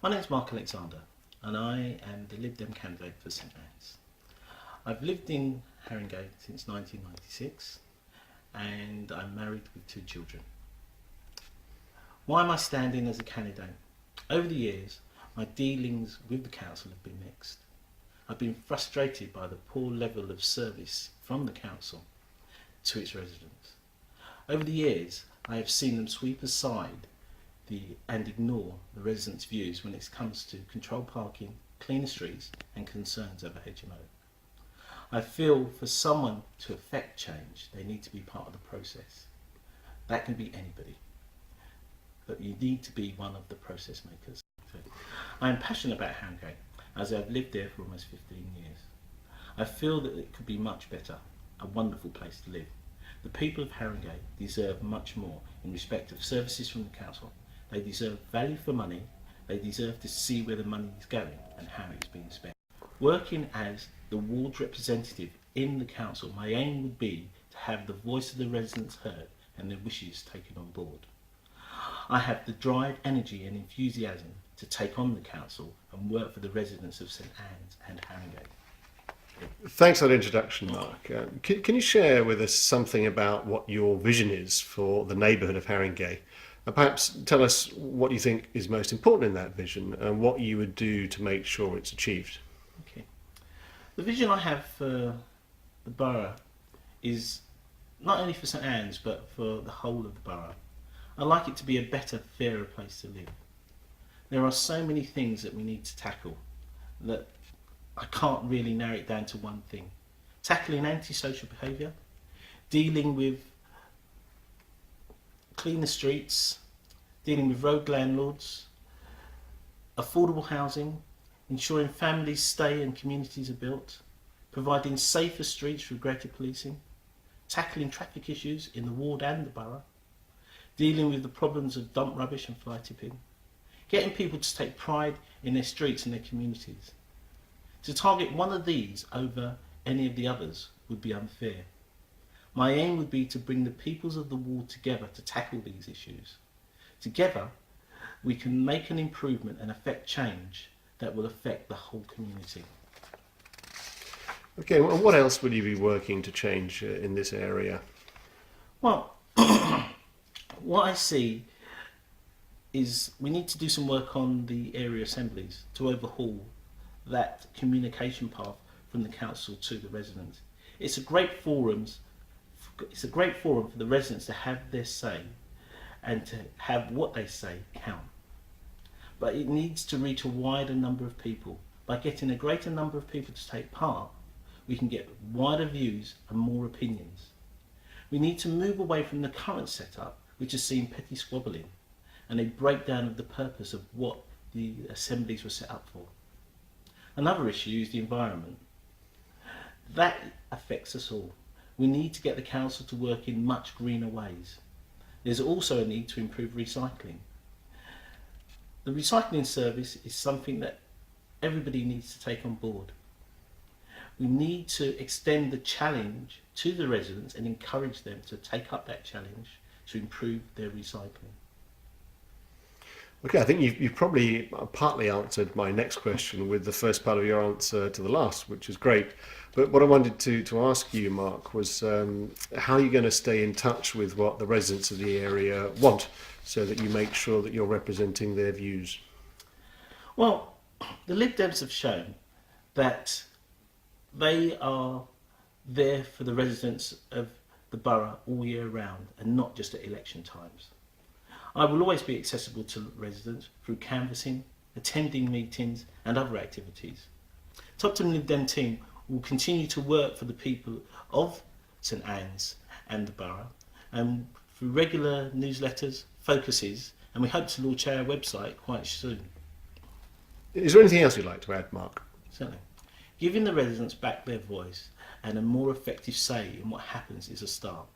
My name is Mark Alexander and I am the Lib Dem candidate for St Anne's. I've lived in Harringay since 1996 and I'm married with 2 children. Why am I standing as a candidate? Over the years, my dealings with the council have been mixed. I've been frustrated by the poor level of service from the council to its residents. Over the years, I have seen them sweep aside and ignore the residents' views when it comes to controlled parking, cleaner streets and concerns over HMO. I feel for someone to effect change, they need to be part of the process. That can be anybody, but you need to be one of the process makers. I am passionate about Harringay as I've lived there for almost 15 years. I feel that it could be much better, a wonderful place to live. The people of Harringay deserve much more in respect of services from the council. They deserve value for money. They deserve to see where the money is going and how it's being spent. Working as the ward representative in the council, my aim would be to have the voice of the residents heard and their wishes taken on board. I have the drive, energy and enthusiasm to take on the council and work for the residents of St Anne's and Harringay. Thanks for that introduction, Mark. Can you share with us something about what your vision is for the neighbourhood of Harringay? And perhaps tell us what you think is most important in that vision and what you would do to make sure it's achieved. Okay. The vision I have for the borough is not only for St Anne's but for the whole of the borough. I'd like it to be a better, fairer place to live. There are so many things that we need to tackle that I can't really narrow it down to one thing. Tackling antisocial behaviour, dealing with cleaner streets, dealing with road landlords, affordable housing, ensuring families stay and communities are built, providing safer streets through greater policing, tackling traffic issues in the ward and the borough, dealing with the problems of dump rubbish and fly tipping, getting people to take pride in their streets and their communities. To target one of these over any of the others would be unfair. My aim would be to bring the peoples of the ward together to tackle these issues. Together, we can make an improvement and affect change that will affect the whole community. Okay, well, what else would you be working to change in this area? Well, what I see is we need to do some work on the area assemblies to overhaul that communication path from the council to the residents. It's a great forum for the residents to have their say and to have what they say count. But it needs to reach a wider number of people. By getting a greater number of people to take part, we can get wider views and more opinions. We need to move away from the current setup, which has seen petty squabbling and a breakdown of the purpose of what the assemblies were set up for. Another issue is the environment. That affects us all. We need to get the council to work in much greener ways. There's also a need to improve recycling. The recycling service is something that everybody needs to take on board. We need to extend the challenge to the residents and encourage them to take up that challenge to improve their recycling. Okay, I think you've probably partly answered my next question with the first part of your answer to the last, which is great. But what I wanted to ask you, Mark, was how are you going to stay in touch with what the residents of the area want so that you make sure that you're representing their views? Well, the Lib Dems have shown that they are there for the residents of the borough all year round and not just at election times. I will always be accessible to residents through canvassing, attending meetings and other activities. Topton Lib Dem team will continue to work for the people of St Anne's and the borough and through regular newsletters, focuses, and we hope to launch our website quite soon. Is there anything else you'd like to add, Mark? Certainly. Giving the residents back their voice and a more effective say in what happens is a start.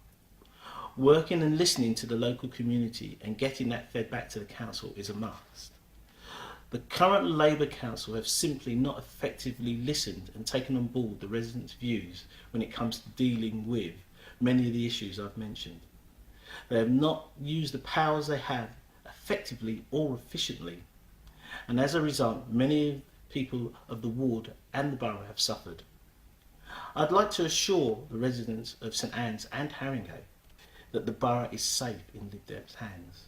Working and listening to the local community and getting that fed back to the council is a must. The current Labour Council have simply not effectively listened and taken on board the residents' views when it comes to dealing with many of the issues I've mentioned. They have not used the powers they have effectively or efficiently, and as a result, many people of the ward and the borough have suffered. I'd like to assure the residents of St Anne's and Harringay that the borough is safe in Lib Dem's hands.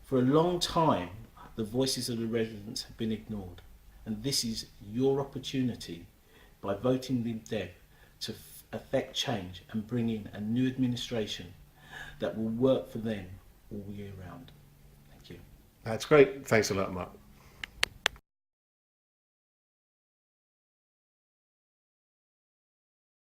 For a long time, the voices of the residents have been ignored, and this is your opportunity by voting Lib Dem to affect change and bring in a new administration that will work for them all year round. Thank you. That's great. Thanks a lot, Mark.